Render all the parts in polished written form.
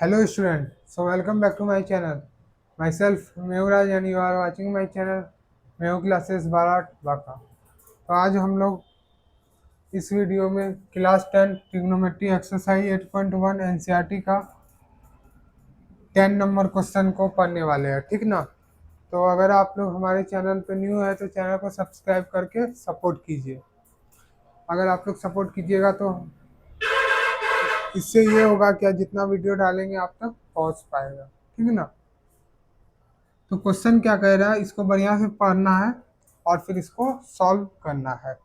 Hello student, so welcome back to my channel. Myself Mehuraj and you are watching my channel Mehu Classes Bharat Baka. तो आज हम लोग इस video में class 10 trigonometry exercise 8.1 NCERT का 10 number question को पढ़ने वाले हैं, ठीक ना। तो अगर आप लोग हमारे चैनल पे न्यू है तो चैनल को सब्सक्राइब करके सपोर्ट कीजिए। अगर आप लोग सपोर्ट कीजिएगा तो इससे ये होगा कि जितना वीडियो डालेंगे आप तक पहुंच पाएगा, ठीक है ना। तो क्वेश्चन क्या कह रहा है, इसको बढ़िया से पढ़ना है और फिर इसको सॉल्व करना है।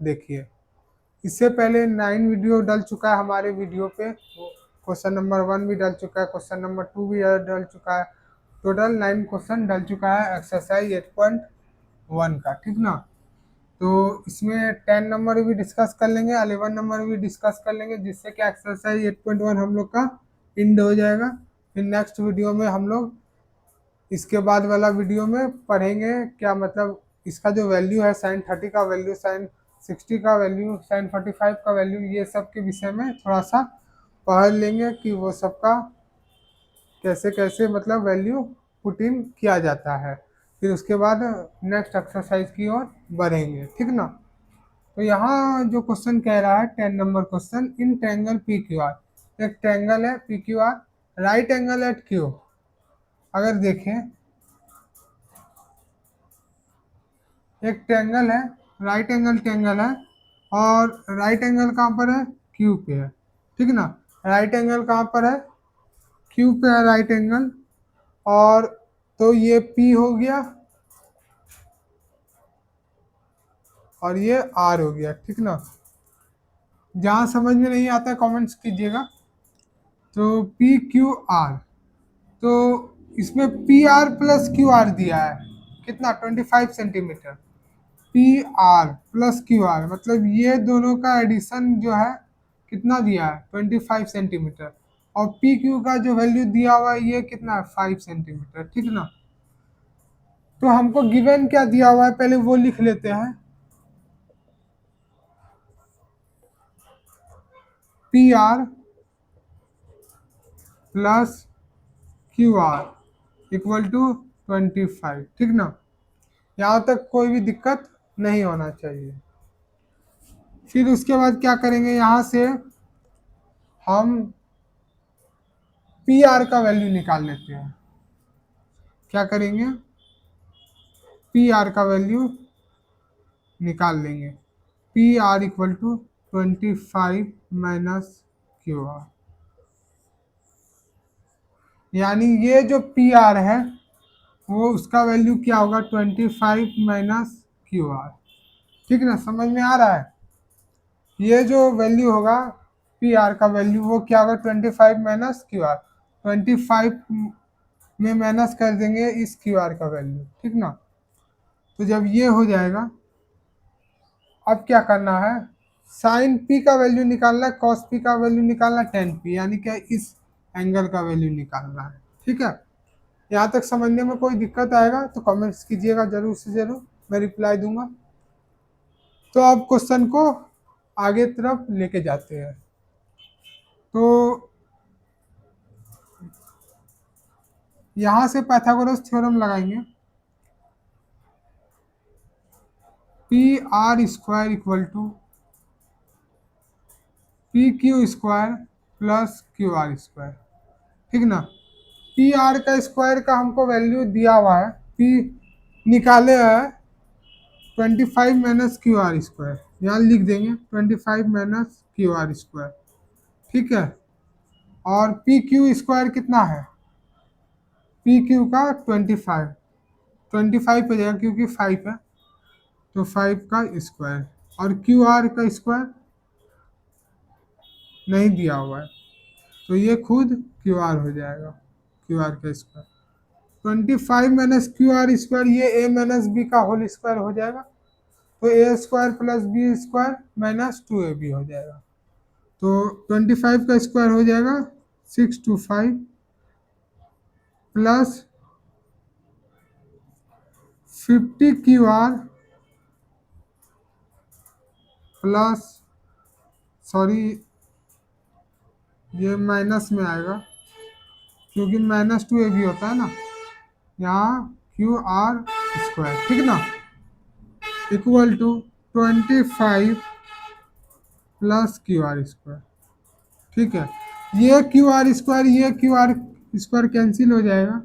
देखिए, इससे पहले 9 वीडियो डल चुका है हमारे वीडियो पे। क्वेश्चन नंबर 1 भी डल चुका है, क्वेश्चन नंबर 2 भी डल चुका है। टोटल 9 क्वेश्चन डल चुका है एक्सरसाइज 8.1 का, ठीक ना। तो इसमें 10 नंबर भी डिस्कस कर लेंगे, 11 नंबर भी डिस्कस कर लेंगे, जिससे कि एक्सरसाइज 8.1 हम लोग का इंड हो जाएगा। फिर नेक्स्ट वीडियो में हम लोग इसके बाद वाला वीडियो में पढ़ेंगे क्या मतलब इसका जो वैल्यू है साइन 30 का वैल्यू, साइन 60 का वैल्यू, साइन 45 का वैल्यू, ये सब के विषय में थोड़ा सा पढ़ लेंगे कि वो सबका कैसे कैसे मतलब वैल्यू पुट इन किया जाता है। फिर उसके बाद नेक्स्ट एक्सरसाइज की ओर बढ़ेंगे, ठीक ना। तो यहाँ जो क्वेश्चन कह रहा है 10 number question, in triangle P Q R, एक ट्रायंगल है P Q R, right angle at Q. अगर देखें एक ट्रायंगल है, राइट एंगल ट्रायंगल है, और राइट एंगल कहाँ पर है, क्यू पे है, ठीक ना। राइट एंगल कहाँ पर है, क्यू पे है राइट एंगल। और तो ये पी हो गया और ये आर हो गया, ठीक ना। जहाँ समझ में नहीं आता कमेंट्स कीजिएगा। तो पी क्यू आर, तो इसमें P R plus Q are दिया है कितना, 25 centimetre. P R plus Q are मतलब ये दोनों का एडिशन जो है कितना दिया है, 25 सेंटीमीटर। और पी क्यू का जो वैल्यू दिया हुआ है ये कितना है, 5 सेंटीमीटर, ठीक ना। तो हमको गिवन क्या दिया हुआ है पहले वो लिख लेते हैं। P R plus Q R equal to 25, ठीक ना। यहाँ तक कोई भी दिक्कत नहीं होना चाहिए। फिर उसके बाद क्या करेंगे, यहाँ से हम पी आर का वैल्यू निकाल लेते हैं। क्या करेंगे, पी आर का वैल्यू निकाल लेंगे। P R equal to 25 minus Q R, यानी ये जो पी आर है वो उसका वैल्यू क्या होगा, 25 माइनस क्यू आर, ठीक ना। समझ में आ रहा है, ये जो वैल्यू होगा पी आर का वैल्यू वो क्या होगा, 25 माइनस क्यू आर। 25 में माइनस कर देंगे इस क्यू आर का वैल्यू, ठीक ना। तो जब ये हो जाएगा, अब क्या करना है, साइन पी का वैल्यू निकालना है, कॉस पी का वैल्यू निकालना है, टेन पी, यानी क्या इस एंगल का वैल्यू निकालना है, ठीक है। यहाँ तक समझने में कोई दिक्कत आएगा तो कमेंट्स कीजिएगा, जरूर से जरूर मैं रिप्लाई दूंगा। तो अब क्वेश्चन को आगे तरफ लेके जाते हैं। तो यहाँ से पाइथागोरस थ्योरम लगाएंगे। P R square equal to P Q square plus Q are square, ठीक ना। पी आर का स्क्वायर का हमको वैल्यू दिया हुआ है, पी निकाले है 25 माइनस क्यू आर स्क्वायर, यहाँ लिख देंगे 25 माइनस क्यू आर स्क्वायर, ठीक है। और पी क्यू स्क्वायर कितना है, पी क्यू का 25, 25 हो जाएगा क्योंकि 5 है, तो 5 का स्क्वायर। और क्यू आर का स्क्वायर नहीं दिया हुआ है, तो ये खुद क्यू आर हो जाएगा, क्यू आर का square. 25 minus Q R square ये ए माइनस बी का होल स्क्वायर हो जाएगा, तो a square plus b square minus 2ab हो जाएगा। तो 25 का स्क्वायर हो जाएगा 625 plus 50 Q R plus, sorry ये माइनस में आएगा, क्योंकि -2 ए भी होता है ना, यहाँ QR² ठीक ना, इक्वल टू 25 + QR²। ठीक है, ये QR², ये QR² कैंसिल हो जाएगा,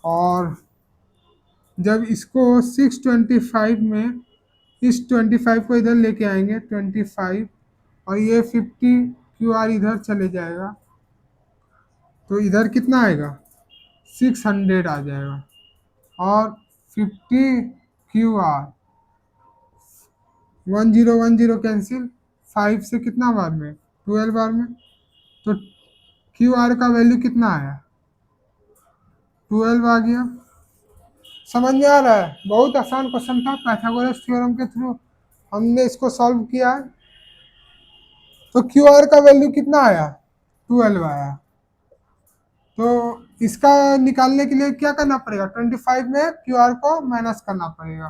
और जब इसको 625 में इस 25 को इधर लेके आएंगे 25, और ये 50 QR इधर चले जाएगा, तो इधर कितना आएगा, 600 आ जाएगा। और 50 QR, 1010 कैंसिल, 5 से कितना बार में, 12 बार में, तो QR का वैल्यू कितना आया, 12 आ गया। समझ में आ रहा है, बहुत आसान क्वेश्चन था, पाइथागोरस थ्योरम के थ्रू हमने इसको सॉल्व किया है। तो QR का वैल्यू कितना आया, 12 आया। तो इसका निकालने के लिए क्या करना पड़ेगा, 25 में QR को माइनस करना पड़ेगा,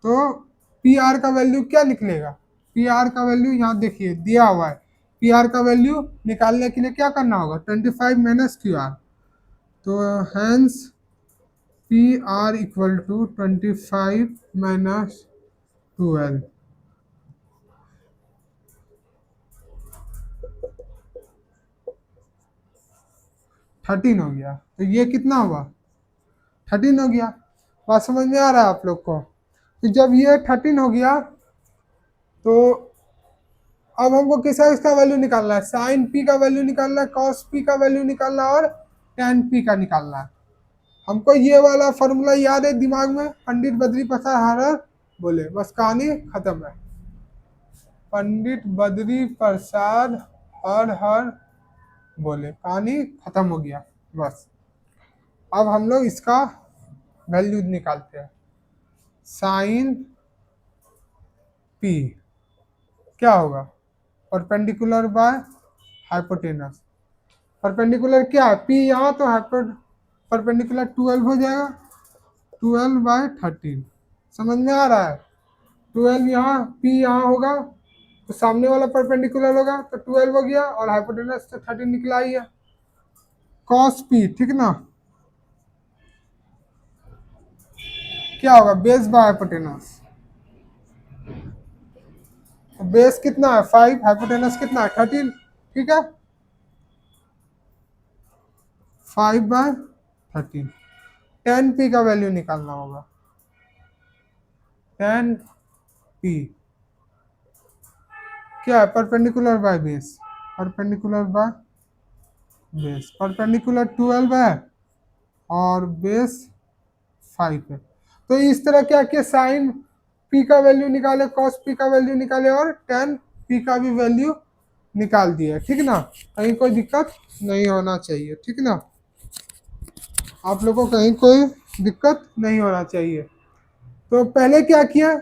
तो PR का वैल्यू क्या निकलेगा, PR का वैल्यू यहाँ देखिए दिया हुआ है, PR का वैल्यू निकालने के लिए क्या करना होगा, 25 माइनस QR, तो hence PR equal to 25 minus 12, 13 हो गया। तो ये कितना हुआ, 13 हो गया। बात समझ में आ रहा है आप लोग को। तो जब ये 13 हो गया, तो अब हमको किसा इसका वैल्यू निकालना है, साइन पी का वैल्यू निकालना है, कॉस पी का वैल्यू निकालना है, और टेन पी का निकालना है। हमको ये वाला फॉर्मूला याद है दिमाग में, पंडित बद्री प्रसाद हर बोले, बस कहानी खत्म है। पंडित बद्री प्रसाद हर बोले, कहानी खत्म हो गया बस। अब हम लोग इसका वैल्यू निकालते हैं, साइन पी क्या होगा, परपेंडिकुलर बाय हाइपोटेनस। परपेंडिकुलर क्या है, पी यहाँ, तो परपेंडिकुलर 12 हो जाएगा, 12/13। समझ में आ रहा है, 12 यहाँ, पी यहाँ होगा, तो सामने वाला परपेंडिकुलर होगा, तो 12 हो गया, और हाइपोटेनस तो 13 निकला ही है। कॉस पी ठीक ना, क्या होगा, बेस बाय हाइपोटेनस। बेस कितना है 5, हाइपोटेनस कितना है 13, ठीक है, 5/13। 10p का वैल्यू निकालना होगा, 10p क्या है, perpendicular by base, perpendicular by base, perpendicular 12 है, और बेस 5 है। तो इस तरह क्या किया, साइन पी का वैल्यू निकाले, कॉस पी का वैल्यू निकाले, और टेन पी का भी वैल्यू निकाल दिया, ठीक ना, कहीं कोई दिक्कत नहीं होना चाहिए, ठीक ना, आप लोगों को कहीं कोई दिक्कत नहीं होना चाहिए। तो पहले क्या किया,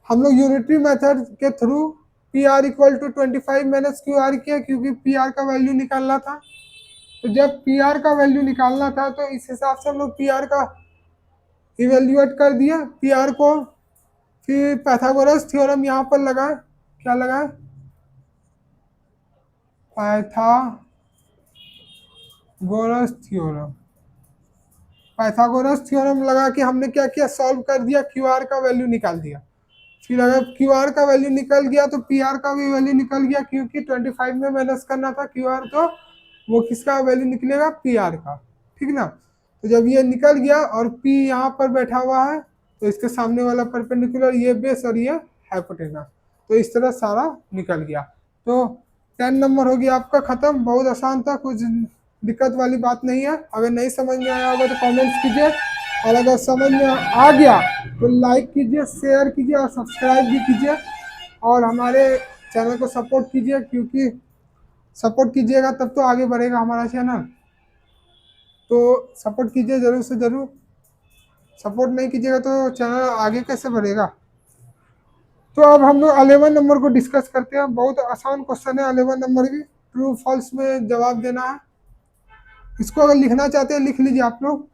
हम लोग यूनिटरी मेथड के through PR equal to 25 minus QR किया, क्योंकि PR का वैल्यू निकालना था। तो जब PR का वैल्यू निकालना था, तो इस हिसाब से हम लोग PR का इवेल्युएट कर दिया, PR को, फिर पाइथागोरस थ्योरम यहाँ पर लगाए, क्या लगाए, पाइथागोरस थ्योरम, पाइथागोरस थ्योरम लगा के हमने क्या किया, सॉल्व कर दिया, QR का वैल्यू निकाल दिया। फिर अगर QR का वैल्यू निकल गया, तो PR का भी वैल्यू निकल गया, क्योंकि 25 में माइनस करना था QR को, वो किसका वैल्यू निकलेगा, PR का, ठीक ना। तो जब ये निकल गया, और P यहाँ पर बैठा हुआ है, तो इसके सामने वाला परपेंडिकुलर, ये बेस, और ये हाइपोटेनस, तो इस तरह सारा निकल गया। तो 10 नंबर हो गया आपका खत्म, बहुत आसान था, कुछ दिक्कत वाली बात नहीं है। अगर नहीं समझ में आया होगा तो कमेंट्स कीजिए, और अगर समझ में आ गया तो लाइक कीजिए, शेयर कीजिए, और सब्सक्राइब भी कीजिए, और हमारे चैनल को सपोर्ट कीजिए, क्योंकि सपोर्ट कीजिएगा तब तो आगे बढ़ेगा हमारा चैनल। तो सपोर्ट कीजिए ज़रूर से ज़रूर, सपोर्ट नहीं कीजिएगा तो चैनल आगे कैसे बढ़ेगा। तो अब हम लोग 11 नंबर को डिस्कस करते हैं, बहुत आसान क्वेश्चन है 11 नंबर भी, ट्रू फॉल्स में जवाब देना है। इसको अगर लिखना चाहते हैं लिख लीजिए आप लोग।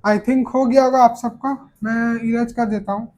आई थिंक हो गया होगा आप सबका, मैं इरेज कर देता हूँ।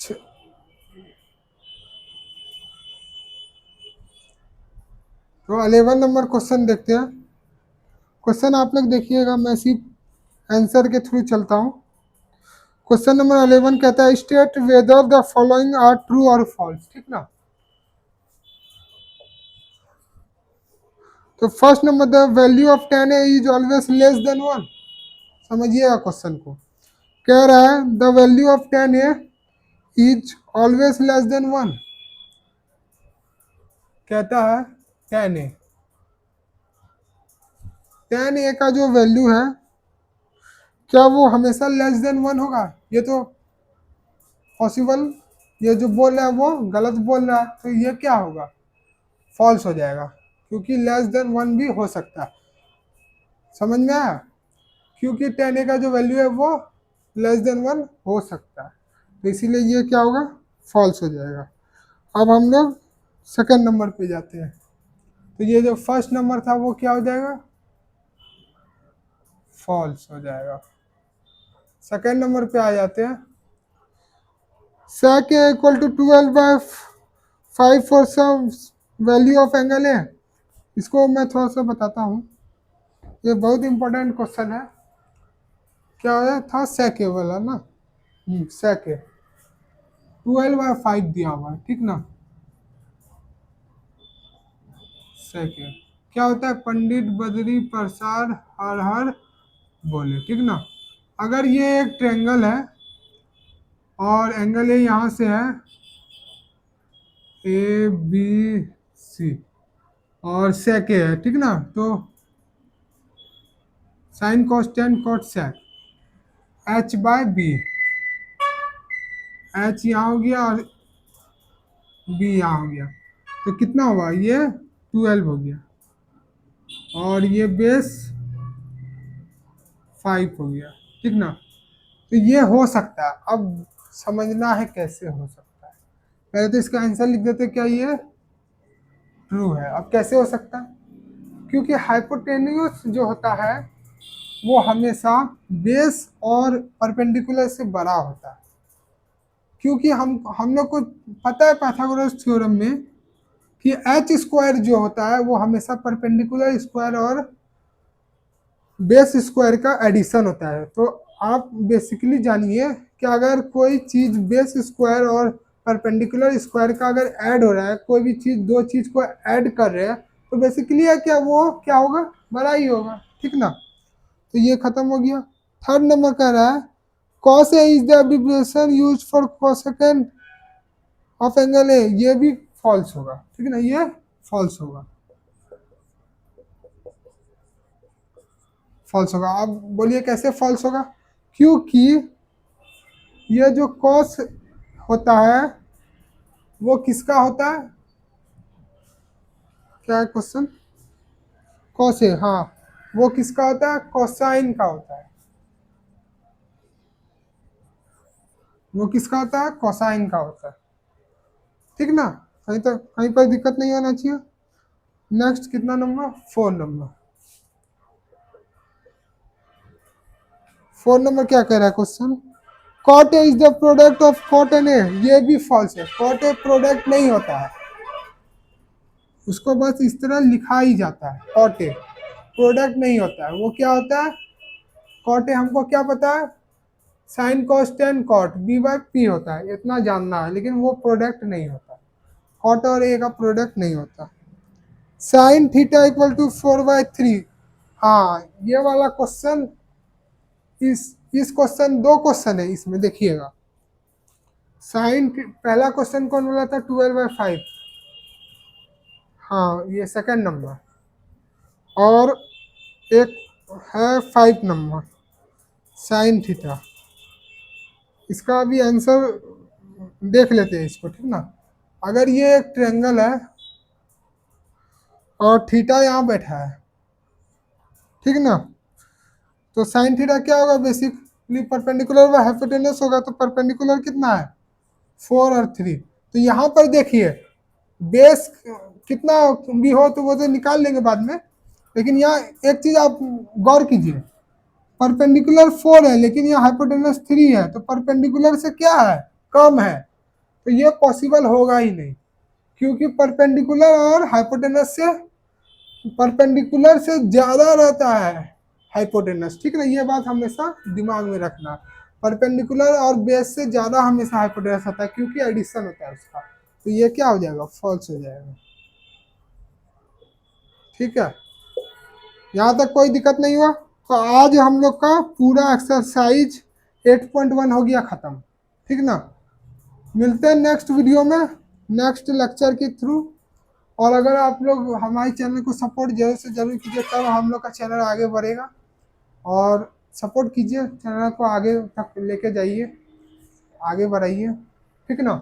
छ- तो 11 नंबर क्वेश्चन देखते हैं। क्वेश्चन आप लोग देखिएगा, मैं सिर्फ आंसर के थ्रू चलता हूँ। क्वेश्चन नंबर 11 कहता है state whether the following are true और फॉल्स, ठीक ना। तो first number, the value of 10 is always less than 1। समझिएगा क्वेश्चन को। कह रहा है the value of 10 is always less than 1। कहता है 10 10 का जो वैल्यू है, क्या वो हमेशा लेस देन 1 होगा? ये तो पॉसिबल, ये जो बोल रहा है वो गलत बोल रहा है, तो ये क्या होगा? फॉल्स हो जाएगा, क्योंकि लेस देन 1 भी हो सकता है। समझ में आया? क्योंकि 10 का जो वैल्यू है वो लेस देन 1 हो सकता है, तो इसीलिए ये क्या होगा? फॉल्स हो जाएगा। अब हम लोग सेकंड नंबर पे जाते हैं। तो ये जो फर्स्ट नंबर था वो क्या हो जाएगा? फॉल्स हो जाएगा। सेकंड नंबर पे आ जाते हैं। sec a equal to 12/5 for some value of angle है। इसको मैं थोड़ा सा बताता हूँ, ये बहुत इंपॉर्टेंट क्वेश्चन है। क्या है था? sec a वाला ना, sec a 12/5 दिया हुआ है, ठीक ना। sec a क्या होता है? पंडित बद्री प्रसाद हर हर बोले, ठीक ना। अगर ये एक ट्रेंगल है और एंगल ए यहाँ से है ABC, और sec a है, ठीक ना। तो sign cos tan cot sec H/B, H यहाँ हो गया और B यहाँ हो गया, तो कितना हुआ? ये 12 हो गया, और ये बेस 5 हो गया, ठीक ना। तो ये हो सकता है। अब समझना है कैसे हो सकता है। पहले तो इसका आंसर लिख देते, क्या ये ट्रू है। अब कैसे हो सकता है? क्योंकि हाइपोटेन्यूस जो होता है वो हमेशा बेस और परपेंडिकुलर से बड़ा होता है। क्योंकि हम लोग को पता है पाइथागोरस थ्योरम में कि एच स्क्वायर जो होता है वो हमेशा परपेंडिकुलर स्क्वायर और बेस स्क्वायर का एडिशन होता है। तो आप बेसिकली जानिए कि अगर कोई चीज बेस स्क्वायर और परपेंडिकुलर स्क्वायर का अगर ऐड हो रहा है, कोई भी चीज दो चीज को ऐड कर रहे हैं, तो बेसिकली है क्या, वो क्या होगा? बड़ा ही होगा, ठीक ना। तो ये खत्म हो गया। थर्ड नंबर कह रहा है cos a is the abbreviation used for cosecant of angle A. ये भी फॉल्स होगा, ठीक है ना, ये फॉल्स होगा, फॉल्स होगा। अब बोलिए कैसे फॉल्स होगा? क्योंकि ये जो कॉस होता है वो किसका होता है? क्या है क्वेश्चन? कॉस है, हाँ। वो किसका होता है? कोसाइन का होता है। वो किसका होता है? कोसाइन का होता है, ठीक ना। कहीं पर दिक्कत नहीं होना चाहिए। नेक्स्ट कितना नंबर? 4 नंबर। 4 नंबर क्या कह रहा है question? Cot A is the product of cot and A. ये भी फॉल्स है। कॉट ए प्रोडक्ट नहीं होता है, उसको बस इस तरह लिखा ही जाता है। कॉट ए प्रोडक्ट नहीं होता है। वो क्या होता है? कॉट ए हमको क्या पता है? Sine cos tan cot B/P होता है, इतना जानना है, लेकिन वो प्रोडक्ट नहीं होता। कॉट और ए का प्रोडक्ट नहीं होता। Sine theta equal to 4/3। हाँ, ये वाला क्वेश्चन, इस क्वेश्चन, दो क्वेश्चन है इसमें, देखिएगा। साइन, पहला क्वेश्चन कौन बोला था, 12/5। हाँ, ये सेकंड नंबर। और एक है 5 नंबर, साइन थीटा। इसका भी आंसर देख लेते हैं इसको, ठीक ना। अगर ये एक ट्रायंगल है और थीटा यहाँ बैठा है, ठीक ना, तो साइन थीटा क्या होगा, बेसिकली परपेंडिकुलर व हाइपोटेनस होगा। तो परपेंडिकुलर कितना है, 4 और 3। तो यहाँ पर देखिए, बेस कितना भी हो तो वो तो निकाल लेंगे बाद में, लेकिन यहाँ एक चीज आप गौर कीजिए, परपेंडिकुलर 4 है लेकिन यहाँ हाइपोटेनस 3 है, तो परपेंडिकुलर से क्या है, कम है। तो ये पॉसिबल होगा ही नहीं, क्योंकि परपेंडिकुलर और हाइपोटेनस से, परपेंडिकुलर से ज्यादा रहता है हाइपोटेनस, ठीक ना। ये बात हमेशा दिमाग में रखना, परपेंडिकुलर और बेस से ज्यादा हमेशा हाइपोटेनस होता है, क्योंकि एडिशन होता है उसका। तो ये क्या हो जाएगा, फॉल्स हो जाएगा, ठीक है। यहाँ तक कोई दिक्कत नहीं हुआ। तो आज हम लोग का पूरा एक्सरसाइज 8.1 हो गया खत्म, ठीक ना। मिलते हैं नेक्स्ट वीडियो में, नेक्स्ट लेक्चर के थ्रू। और अगर आप लोग हमारे चैनल को सपोर्ट जरूर से जरूर कीजिए, तब हम लोग का चैनल आगे बढ़ेगा। और सपोर्ट कीजिए, चैनल को आगे तक लेके जाइए, आगे बढ़ाइए, ठीक ना।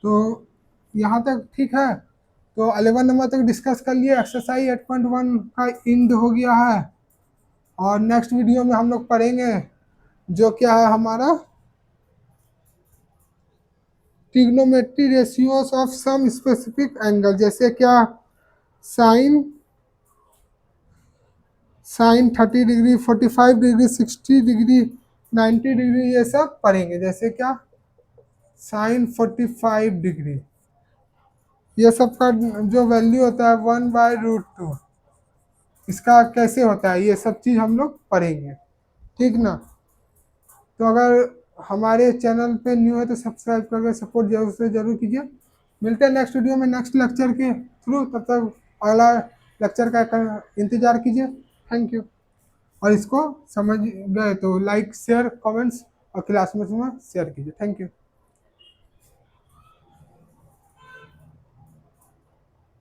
तो यहाँ तक ठीक है। तो 11 नंबर तक डिस्कस कर लिए, एक्सरसाइज 8.1 का एंड हो गया है। और नेक्स्ट वीडियो में हम लोग पढ़ेंगे जो क्या है हमारा, trigonometry ratios of some specific angle, जैसे क्या, sine, sine 30 degree, 45 degree, 60 degree, 90 degree, ये सब पढ़ेंगे। जैसे क्या, साइन 45 डिग्री, ये सब का जो वैल्यू होता है 1/√2, इसका कैसे होता है, ये सब चीज़ हम लोग पढ़ेंगे, ठीक ना। तो अगर हमारे चैनल पे न्यू है तो सब्सक्राइब करके सपोर्ट जरूर से जरूर कीजिए। मिलते हैं नेक्स्ट वीडियो में, नेक्स्ट लेक्चर के थ्रू। तब तक अगला लेक्चर का इंतजार कीजिए। Thank you. और इसको समझ गए तो लाइक, शेयर, कमेंट्स और क्लासमेट्स में शेयर कीजिए। Thank you.